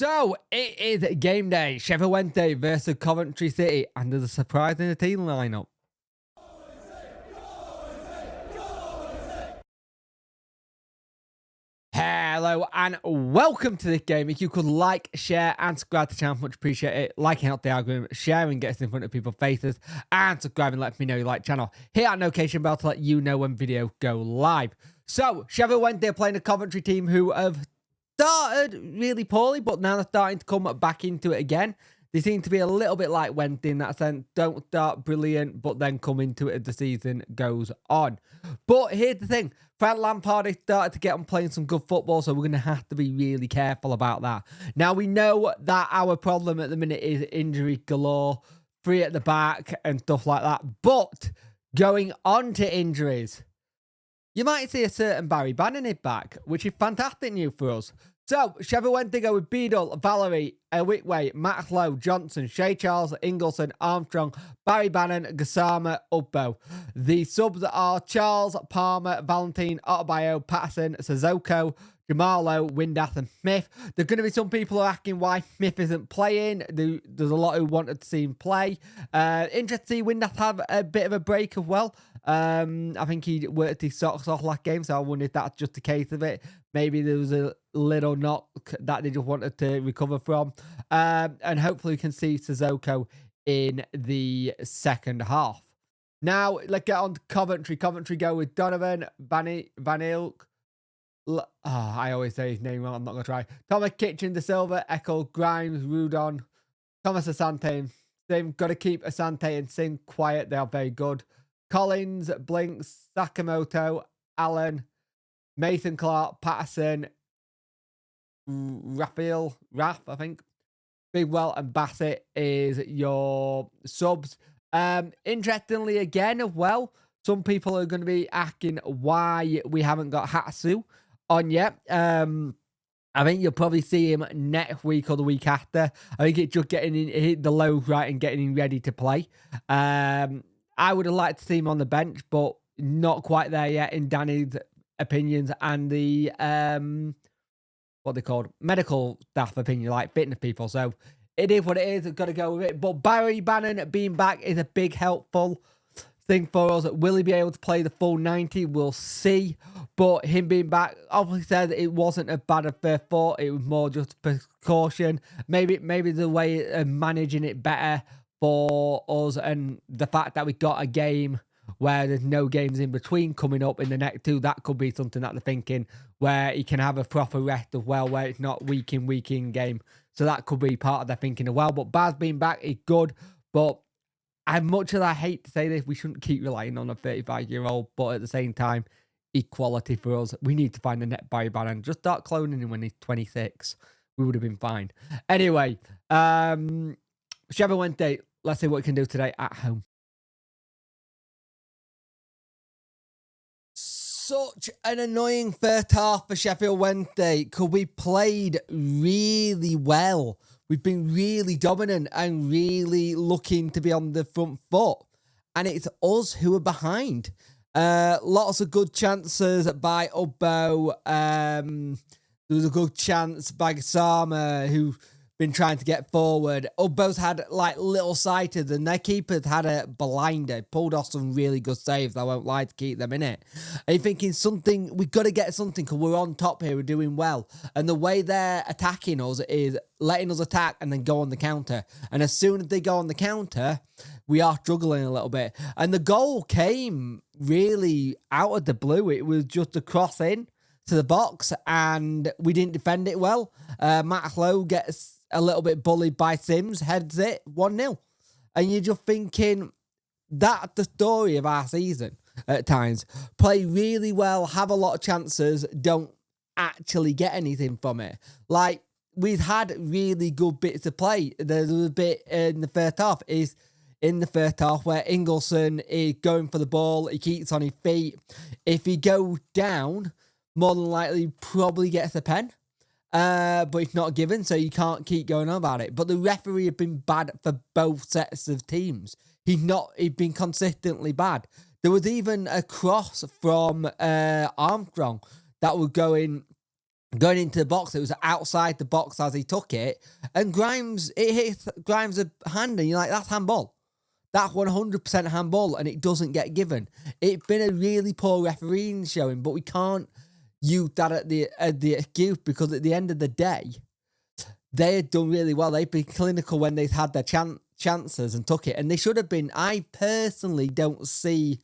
So, it is game day. Sheffield Wednesday versus Coventry City. And there's a surprise in the team lineup. Hello and welcome to this game. If you could like, share and subscribe to the channel, much appreciate it. Liking helps the algorithm, sharing gets us in front of people's faces, and subscribing lets me know you like the channel. Hit that notification bell to let you know when videos go live. So, Sheffield Wednesday are playing a Coventry team who have started really poorly, but now they're starting to come back into it again. They seem to be a little bit like Wednesday in that sense. Don't start brilliant, but then come into it as the season goes on. But here's the thing. Frank Lampard has started to get on playing some good football, so we're going to have to be really careful about that. Now, we know that our problem at the minute is injury galore, 3 at the back and stuff like that. But going on to injuries, you might see a certain Barry Bannon back, which is fantastic news for us. So, Sheffield Wednesday go with Beadle, Valerie, Whitway, Matt Lowe, Johnson, Shea Charles, Ingleson, Armstrong, Barry Bannon, Gassama, Ubbo. The subs are Charles, Palmer, Valentine, Ottobio, Patterson, Sissoko, Jamalo, Windass and Smith. There's going to be some people who are asking why Smith isn't playing. There's a lot who wanted to see him play. Interested to see Windass have a bit of a break as well. I think he worked his socks off last game, so I wonder if that's just the case of it. Maybe there was a little knock that they just wanted to recover from. And hopefully we can see Sissoko in the second half. Now, let's get on to Coventry. Coventry go with Donovan, Van Ilk. I always say his name wrong. I'm not going to try. Thomas Kitchen, De Silva, Echo, Grimes, Rudon, Thomas Asante. They've got to keep Asante and Singh quiet. They are very good. Collins, Blinks, Sakamoto, Allen, Mason Clark, Patterson, Raphael, I think. Bigwell and Bassett is your subs. Interestingly, again, as well, some people are going to be asking why we haven't got Hatsu on yet. I think you'll probably see him next week or the week after. I think it's just getting in, the lows right and getting him ready to play. I would have liked to see him on the bench, but not quite there yet in Danny's opinions and the what they called medical staff opinion, like fitness people. So it is what it is. I've got to go with it. But Barry Bannon being back is a big helpful thing for us. Will he be able to play the full 90? We'll see. But him being back obviously said it wasn't as bad as first thought. It was more just precaution. Maybe the way of managing it better for us, and the fact that we got a game where there's no games in between coming up in the next 2, that could be something that they're thinking, where he can have a proper rest as well, where it's not week in game. So that could be part of their thinking as well. But Baz being back is good, but as much as I hate to say this, we shouldn't keep relying on a 35-year-old, but at the same time, equality for us. We need to find the net Barry Bannon. Just start cloning him when he's 26. We would have been fine. Anyway, Sheffield Wednesday, let's see what we can do today at home. Such an annoying first half for Sheffield Wednesday, because we played really well. We've been really dominant and really looking to be on the front foot. And it's us who are behind. Lots of good chances by Ubbo. There was a good chance by Gassama, who been trying to get forward. Ubbo's had like little sighted, and their keepers had a blinder. Pulled off some really good saves. I won't lie, to keep them in it. Are you thinking something? We've got to get something because we're on top here. We're doing well. And the way they're attacking us is letting us attack and then go on the counter. And as soon as they go on the counter, we are struggling a little bit. And the goal came really out of the blue. It was just a cross in to the box, and we didn't defend it well. Matt Lowe gets a little bit bullied by Sims, heads it 1-0. And you're just thinking, that's the story of our season at times. Play really well, have a lot of chances, don't actually get anything from it. Like, we've had really good bits of play. There's a bit in the first half where Ingleson is going for the ball. He keeps on his feet. If he goes down, more than likely probably gets a pen. But it's not given, so you can't keep going on about it. But the referee have been bad for both sets of teams. He's been consistently bad. There was even a cross from Armstrong that was going going into the box. It was outside the box as he took it. And it hit Grimes' hand, and you're like, that's handball. That's 100% handball, and it doesn't get given. It's been a really poor refereeing showing, but we can't use that at the excuse, because at the end of the day, they had done really well. They've been clinical when they've had their chances and took it, and they should have been. I personally don't see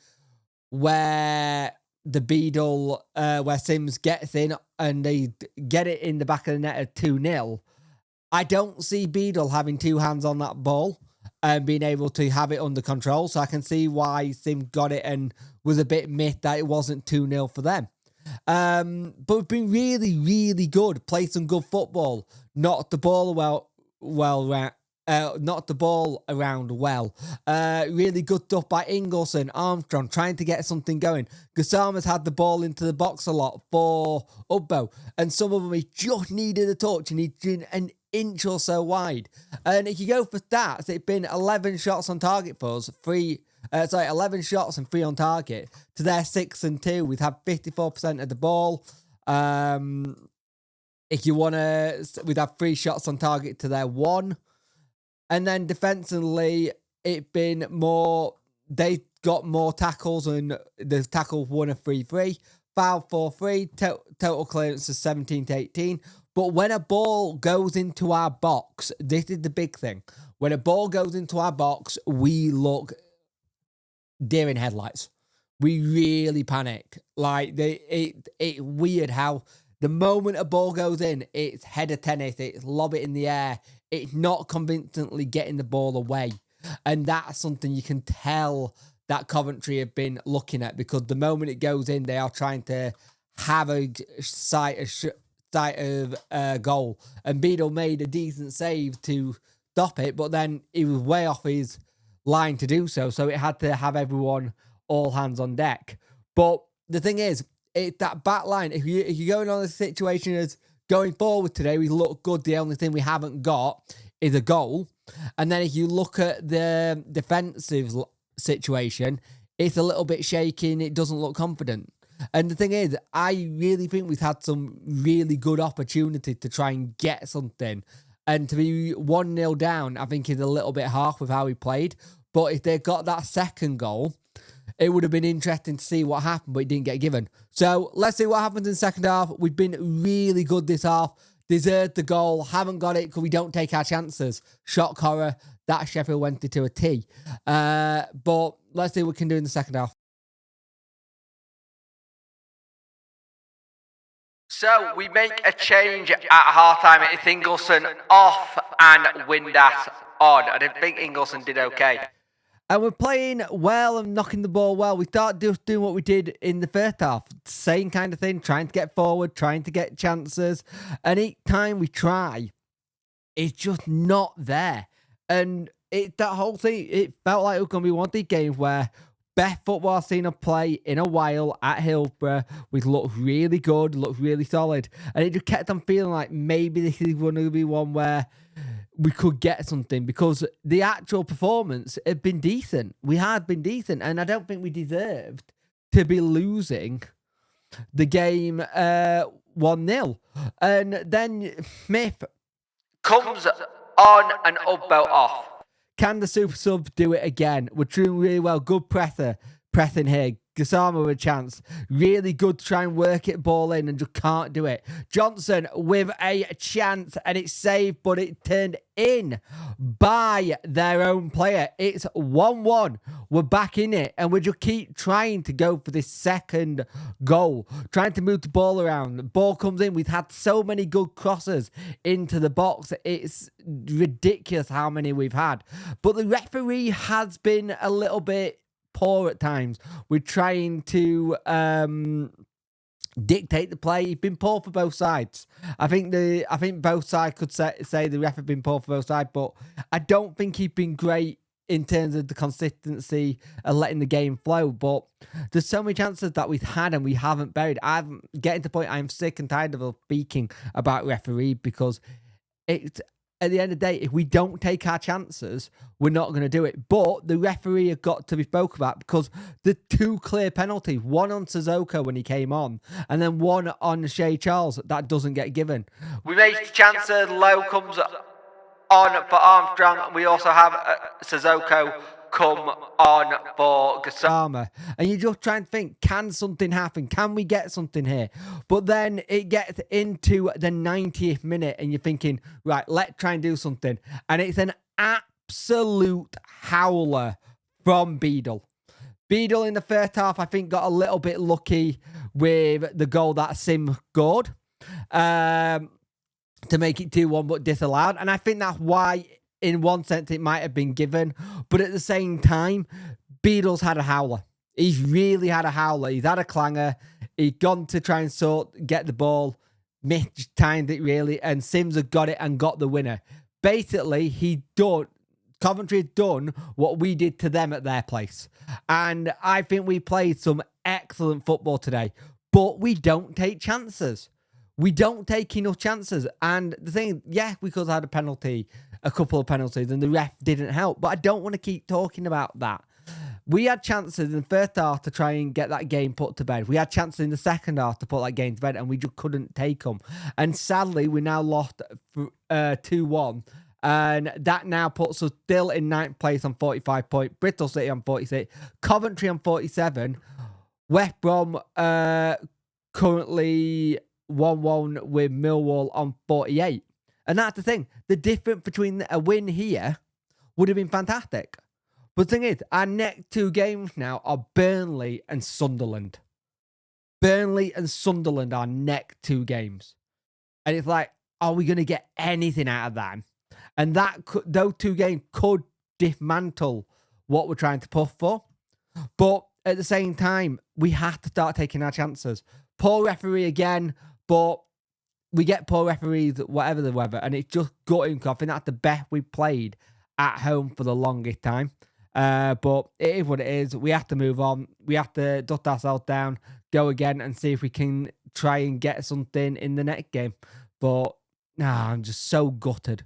where the Beadle, where Sims gets in and they get it in the back of the net at 2-0. I don't see Beadle having two hands on that ball and being able to have it under control. So I can see why Sim got it and was a bit miffed that it wasn't 2-0 for them. But we've been really, really good. Played some good football. Knocked the ball knocked the ball around well. Really good stuff by Ingleson, Armstrong, trying to get something going. Gusama's had the ball into the box a lot for Ubbo, and some of them he just needed a touch, and he's an inch or so wide. And if you go for stats, it's been 11 shots on target for us, 11 shots and 3 on target. To their 6 and 2, we've had 54% of the ball. If you want to, we've had 3 shots on target to their 1. And then defensively, it's been more, they got more tackles, and the tackles 1 of 3-3. Foul 4-3, total clearance is 17-18. But when a ball goes into our box, this is the big thing. When a ball goes into our box, we look deer in headlights. We really panic. Like, it's weird how the moment a ball goes in, it's header tennis, it's lob it in the air. It's not convincingly getting the ball away. And that's something you can tell that Coventry have been looking at, because the moment it goes in, they are trying to have a sight of goal. And Beadle made a decent save to stop it, but then he was way off his line to do so. So it had to have everyone, all hands on deck. But the thing is, it's that back line. If you're going on a situation as going forward today, we look good. The only thing we haven't got is a goal. And then if you look at the defensive situation, it's a little bit shaking. It doesn't look confident. And the thing is, I really think we've had some really good opportunity to try and get something. And to be 1-0 down, I think is a little bit harsh with how we played. But if they got that second goal, it would have been interesting to see what happened, but it didn't get given. So let's see what happens in the second half. We've been really good this half. Deserved the goal. Haven't got it because we don't take our chances. Shock horror. That Sheffield went into a T. But let's see what we can do in the second half. So we make a change at half-time. It's Ingleson off and Windass on. I didn't think Ingleson did okay. And we're playing well and knocking the ball well. We start just doing what we did in the first half. Same kind of thing, trying to get forward, trying to get chances. And each time we try, it's just not there. And that whole thing, it felt like it was going to be one of these games where best football I've seen us play in a while at Hillsborough. We looked really good, looked really solid. And it just kept on feeling like maybe this is going to be one where we could get something, because the actual performance had been decent. We had been decent, and I don't think we deserved to be losing the game 1-0. And then Smith comes on and Ubbo off. Can the super sub do it again? We're doing really well. Good pressing here. Gusama with a chance. Really good to try and work it ball in, and just can't do it. Johnson with a chance, and it's saved, but it turned in by their own player. It's 1-1. We're back in it, and we just keep trying to go for this second goal. Trying to move the ball around. The ball comes in. We've had so many good crosses into the box. It's ridiculous how many we've had. But the referee has been a little bit poor at times. We're trying to dictate the play. He's been poor for both sides. I think both sides could say the ref have been poor for both sides, but I don't think he's been great in terms of the consistency and letting the game flow. But there's so many chances that we've had and we haven't buried. I'm getting to the point I'm sick and tired of speaking about referee, because at the end of the day, if we don't take our chances, we're not going to do it. But the referee has got to be spoke about because the 2 clear penalties, one on Sissoko when he came on, and then one on Shea Charles, that doesn't get given. We made chances, Lowe comes on for Armstrong, and we also have Sissoko come on for Gassama. And you just try and think, can something happen? Can we get something here? But then it gets into the 90th minute and you're thinking, right, let's try and do something. And it's an absolute howler from Beadle. Beadle in the first half, I think, got a little bit lucky with the goal that Sim scored to make it 2-1, but disallowed. And I think that's why, in one sense, it might have been given. But at the same time, Beadle's had a howler. He's really had a howler. He's had a clanger. He's gone to try and get the ball, mistimed it really, and Sims have got it and got the winner. Basically, Coventry had done what we did to them at their place. And I think we played some excellent football today. But we don't take chances. We don't take enough chances. And the thing, yeah, we could have had a couple of penalties, and the ref didn't help. But I don't want to keep talking about that. We had chances in the first half to try and get that game put to bed. We had chances in the second half to put that game to bed, and we just couldn't take them. And sadly, we now lost 2-1. And that now puts us still in 9th place on 45 points. Bristol City on 46. Coventry on 47. West Brom currently 1-1 with Millwall on 48. And that's the thing. The difference between a win here would have been fantastic. But the thing is, our next 2 games now are Burnley and Sunderland. Burnley and Sunderland are next 2 games. And it's like, are we going to get anything out of them? And those 2 games could dismantle what we're trying to push for. But at the same time, we have to start taking our chances. Poor referee again, but we get poor referees, whatever the weather, and it's just gutting. I think that's the best we've played at home for the longest time. But it is what it is. We have to move on. We have to dust ourselves down, go again, and see if we can try and get something in the next game. But I'm just so gutted.